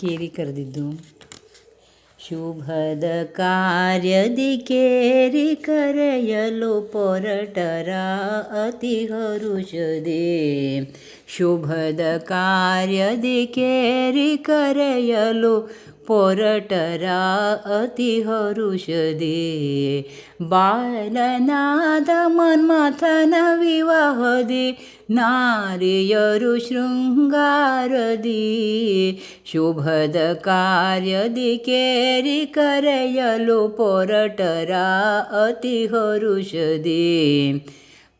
ಕೇರಿ ಕರೆದಿದ್ದು. ಶುಭದ ಕಾರ್ಯದಿ ಕೇರಿ ಕರೆಯಲು ಪೊರಟರ ಅತಿ ಹರುಷದೆ. ಶುಭದ ಕಾರ್ಯದಿ ಕೇರಿ ಕರೆಯಲು ಪೊರಟರ ಅತಿ ಹರುಷದೆ. ಬಾಲನಾದ ಮನ್ಮಥನ ವಿವಾಹದಿ ನಾರಿಯರು ಶೃಂಗಾರದಿ. ಶುಭದ ಕಾರ್ಯದಿ ಕೇರಿ ಕರೆಯಲು ಪೊರಟರ ಅತಿ ಹರುಷದೆ.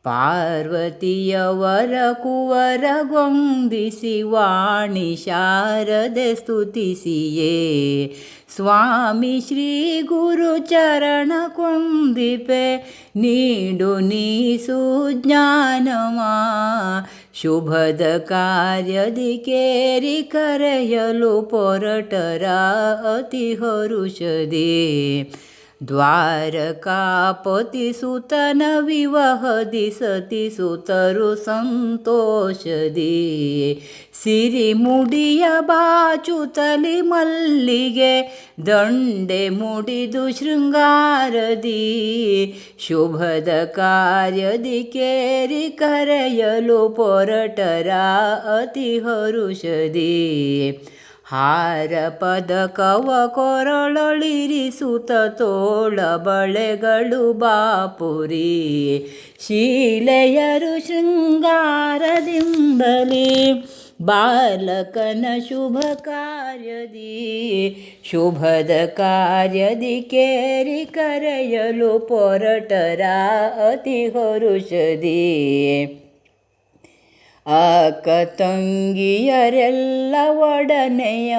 ಪಾರ್ವತಿಯವರ ಕುವರಗೊಂದಿಸಿ ವಾಣಿ ಶಾರದೆ ಸ್ತುತಿಸಿಯೇ. ಸ್ವಾಮಿ ಶ್ರೀ ಗುರು ಚರಣ ಕೊಂದಿಪೆ ನೀಡು ನೀ ಸುಜ್ಞಾನವ. ಶುಭದ ಕಾರ್ಯದಿ ಕೇರಿ ಕರೆಯಲು ಪೊರಟರ ಅತಿ ಹರುಷದೆ. ದ್ವಾರಕಾಪತಿ ಸುತನ ವಿವಾಹದಿ ಸತಿ ಸುತರು ಸಂತೋಷದಿ. ಸಿರಿಮುಡಿಯ ಬಾಚುತಲಿ ಮಲ್ಲಿಗೆ ದಂಡೆ ಮುಡಿದು ಶೃಂಗಾರದಿ. ಶುಭದ ಕಾರ್ಯದಿ ಕೇರಿ ಕರೆಯಲು ಪೊರಟರ ಅತಿ ಹರುಷದಿ. ಹಾರ ಪದಕವ ಕೊರಳೊಳಿರಿಸುತ್ತ ತೋಳ ಬಳೆಗಳು ಬಾಪುರಿ. ಶೀಲೆಯರು ಶೃಂಗಾರದಿಂದಲೇ ಬಾಲಕನ ಶುಭ ಕಾರ್ಯದಿ. ಶುಭದ ಕಾರ್ಯದಿ ಕೇರಿ ಕರೆಯಲು ಪೊರಟರ ಅತಿ ಹರುಷದಿ. ಅಕ್ಕ ತಂಗಿಯರೆಲ್ಲ ಒಡನೆಯ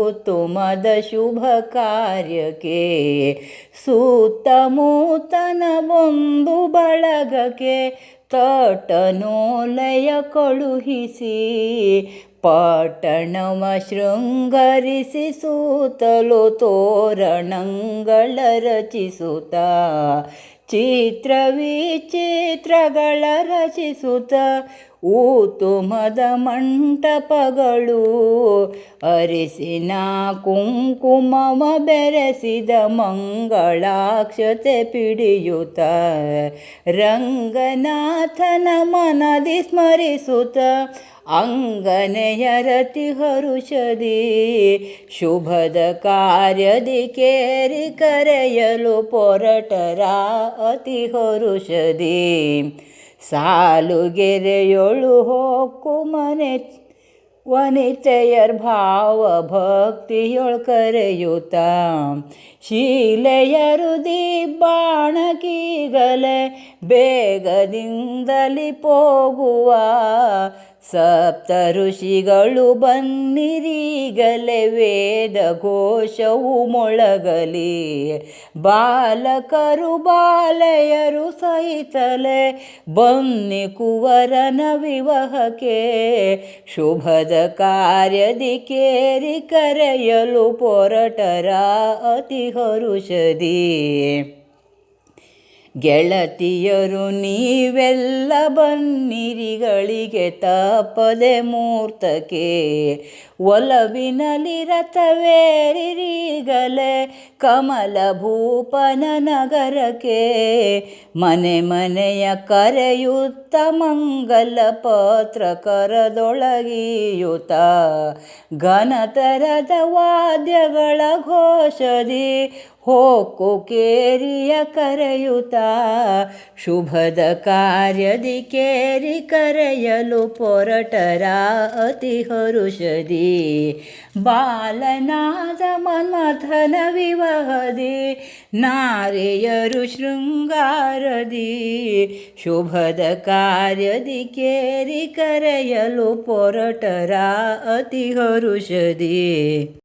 ಉತ್ತಮದ ಶುಭ ಕಾರ್ಯಕ್ಕೆ. ಸುತ್ತಮುತ್ತನ ಬಂಧು ಬಳಗಕ್ಕೆ ತಟನೋಲಯ ಕಳುಹಿಸಿ. ಪಟ್ಟಣವ ಶೃಂಗರಿಸಿ ಸುತ್ತಲೂ ತೋರಣಗಳ ರಚಿಸುತ್ತ. ಚಿತ್ರ ವಿಚಿತ್ರಗಳ ರಚಿಸುತ್ತ ಉತ್ತಮದ ಮಂಟಪಗಳು. ಅರಿಸಿನ ಕುಂಕುಮವ ಬೆರೆಸಿದ ಮಂಗಳಾಕ್ಷತೆ ಪಿಡಿಯುತ್ತ. ರಂಗನಾಥನ ಮನದಿ ಸ್ಮರಿಸುತ್ತ ಅಂಗನೆಯ ರತಿ ಹರುಷದಿ. ಶುಭದ ಕಾರ್ಯದಿ ಕೇರಿ ಕರೆಯಲು ಪೊರಟರ ಅತಿ ಹರುಷದಿ. ಸಾಲುಗೆರೆಯೊಳು ಹೊಕ್ಕು ಮನೆ ವನಿತೆಯರ್ ಭಾವ ಭಕ್ತಿಯೊಳ್ ಕರೆಯುತ್ತ. ಶೀಲೆಯರು ದಿಬ್ಬಾಣಕೀಗಲೇ ಬೇಗದಿಂದಲಿ ಹೋಗುವ. ಸಪ್ತ ಋಷಿಗಳು ಬನ್ನಿರೀಗಲೇ ವೇದ ಘೋಷವು ಮೊಳಗಲಿ. ಬಾಲಕರು ಬಾಲೆಯರು ಸಹಿತಲೇ ಬನ್ನಿ ಕುವರನ ವಿವಾಹಕ್ಕೆ. ಶುಭದ ಕಾರ್ಯದಿ ಕೇರಿ ಕರೆಯಲು ಪೊರಟರ ಅತಿ ಹರುಷದಿ. ಗೆಳತಿಯರು ನೀವೆಲ್ಲ ಬನ್ನಿರಿಗಳಿಗೆ ತಪ್ಪದೆ ಮೂರ್ತಕ್ಕೆ. ಒಲವಿನಲಿ ರಥವೇರಿಗಲೇ ಕಮಲ ಭೂಪನ ನಗರಕ್ಕೆ. ಮನೆ ಮನೆಯ ಕರೆಯುತ್ತ ಮಂಗಲ ಪತ್ರ ಕರದೊಳಗಿಯುತ್ತ. ಘನತರದ ವಾದ್ಯಗಳ ಘೋಷದಿ ಹೊಕ್ಕು ಕೇರಿಯ ಕರೆಯುತ್ತ. ಶುಭದ ಕಾರ್ಯದಿ ಕೇರಿ ಕರೆಯಲು ಪೊರಟರ ಅತಿ ಹರುಷದಿ. ಬಾಲನಾದ ಮನ್ಮಥನ ವಿವಾಹದಿ ನಾರಿಯರು ಶೃಂಗಾರದಿ. ಶುಭದ ಕಾರ್ಯದಿ ಕೇರಿ ಕರೆಯಲು ಪೊರಟರ ಅತಿ ಹರುಷದಿ.